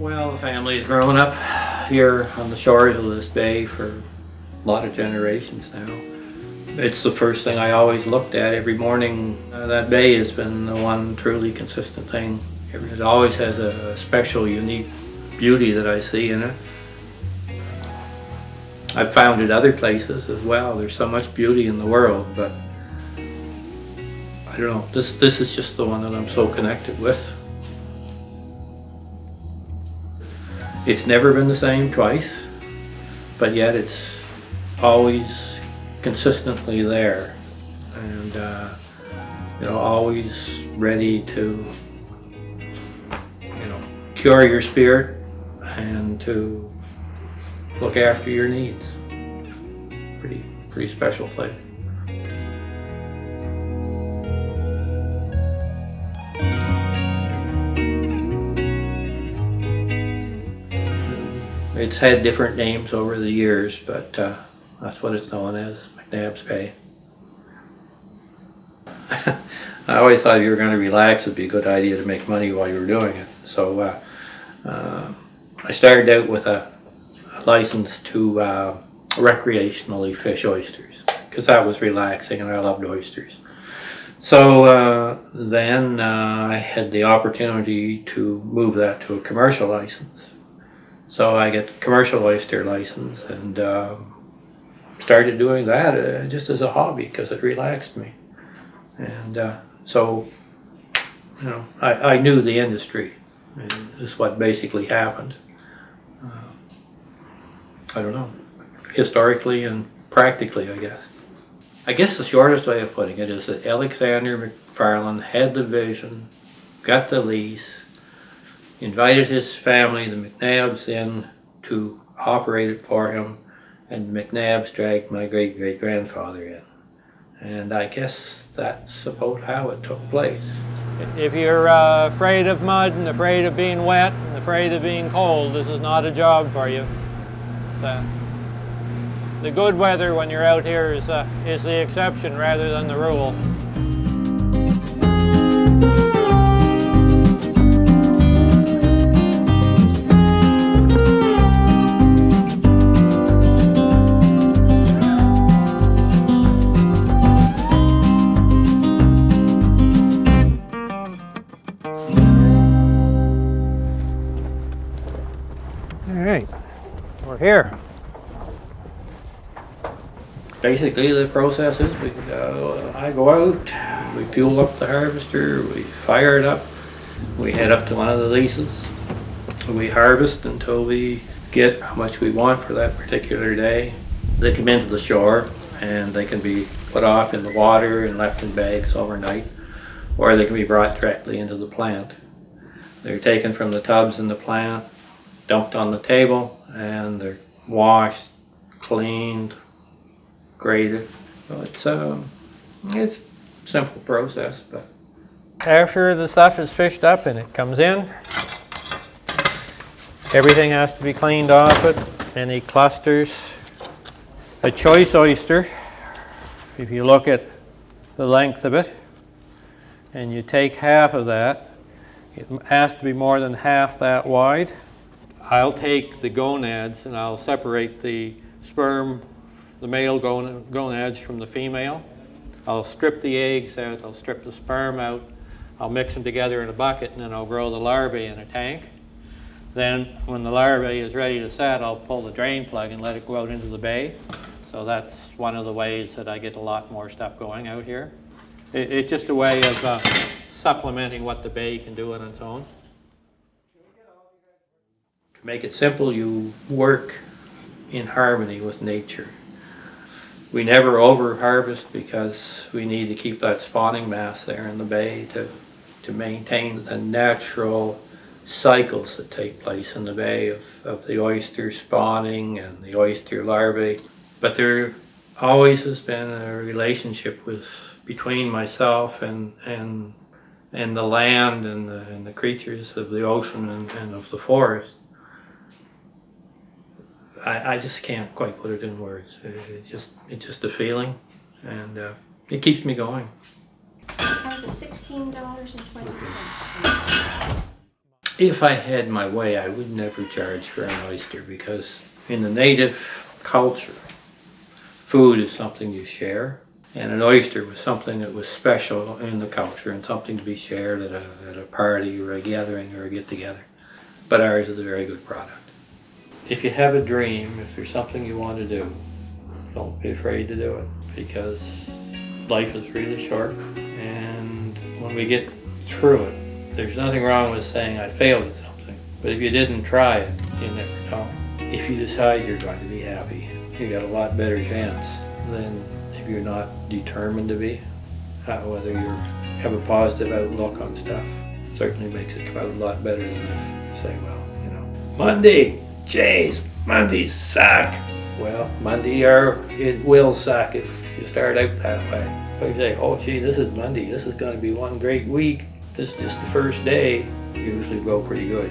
Well, the family's grown up here on the shores of this bay for a lot of generations now. It's the first thing I always looked at every morning. That bay has been the one truly consistent thing. It always has a special, unique beauty that I see in it. I've found it other places as well. There's so much beauty in the world, but I don't know, this is just the one that I'm so connected with. It's never been the same twice, but yet it's always consistently there, and always ready to cure your spirit and to look after your needs. Pretty special place. It's had different names over the years, but that's what it's known as, McNabb's Bay. I always thought if you were going to relax, it'd be a good idea to make money while you were doing it. So I started out with a license to recreationally fish oysters, because that was relaxing and I loved oysters. So then I had the opportunity to move that to a commercial license. So I get the commercial oyster license and started doing that just as a hobby because it relaxed me. And so I knew the industry. Is what basically happened. I don't know, historically and practically, I guess. I guess the shortest way of putting it is that Alexander McFarland had the vision, got the lease, invited his family, the McNabbs, in to operate it for him, and the McNabbs dragged my great-great-grandfather in. And I guess that's about how it took place. If you're afraid of mud and afraid of being wet and afraid of being cold, this is not a job for you. So, the good weather when you're out here is the exception rather than the rule. All right, we're here. Basically, the process is I go out, we fuel up the harvester, we fire it up, we head up to one of the leases, we harvest until we get how much we want for that particular day. They come into the shore and they can be put off in the water and left in bags overnight, or they can be brought directly into the plant. They're taken from the tubs in the plant, dumped on the table, and they're washed, cleaned, graded. So it's a simple process, but After the stuff is fished up and it comes in, everything has to be cleaned off it, any clusters. A choice oyster, if you look at the length of it, and you take half of that, it has to be more than half that wide. I'll take the gonads and I'll separate the sperm, the male gonads from the female. I'll strip the eggs out, I'll strip the sperm out, I'll mix them together in a bucket, and then I'll grow the larvae in a tank. Then when the larvae is ready to set, I'll pull the drain plug and let it go out into the bay. So that's one of the ways that I get a lot more stuff going out here. It's just a way of supplementing what the bay can do on its own. to make it simple, you work in harmony with nature. We never over harvest because we need to keep that spawning mass there in the bay to maintain the natural cycles that take place in the bay of the oyster spawning and the oyster larvae. But there always has been a relationship between myself and the land and the creatures of the ocean and of the forest. I just can't quite put it in words. It's just a feeling, and it keeps me going. That was $16.20. If I had my way, I would never charge for an oyster, because in the native culture, food is something you share, and an oyster was something that was special in the culture and something to be shared at a party or a gathering or a get-together. But ours is a very good product. If you have a dream, if there's something you want to do, don't be afraid to do it, because life is really short, and when we get through it, there's nothing wrong with saying I failed at something. But if you didn't try it, you never know. If you decide you're going to be happy, you got a lot better chance than if you're not determined to be. Whether you have a positive outlook on stuff certainly makes it come out a lot better than if you say, well, you know, Monday, jeez, Mondays suck. Well, Monday it will suck if you start out that way. But if you say, oh gee, this is Monday, this is going to be one great week, this is just the first day, you usually go pretty good.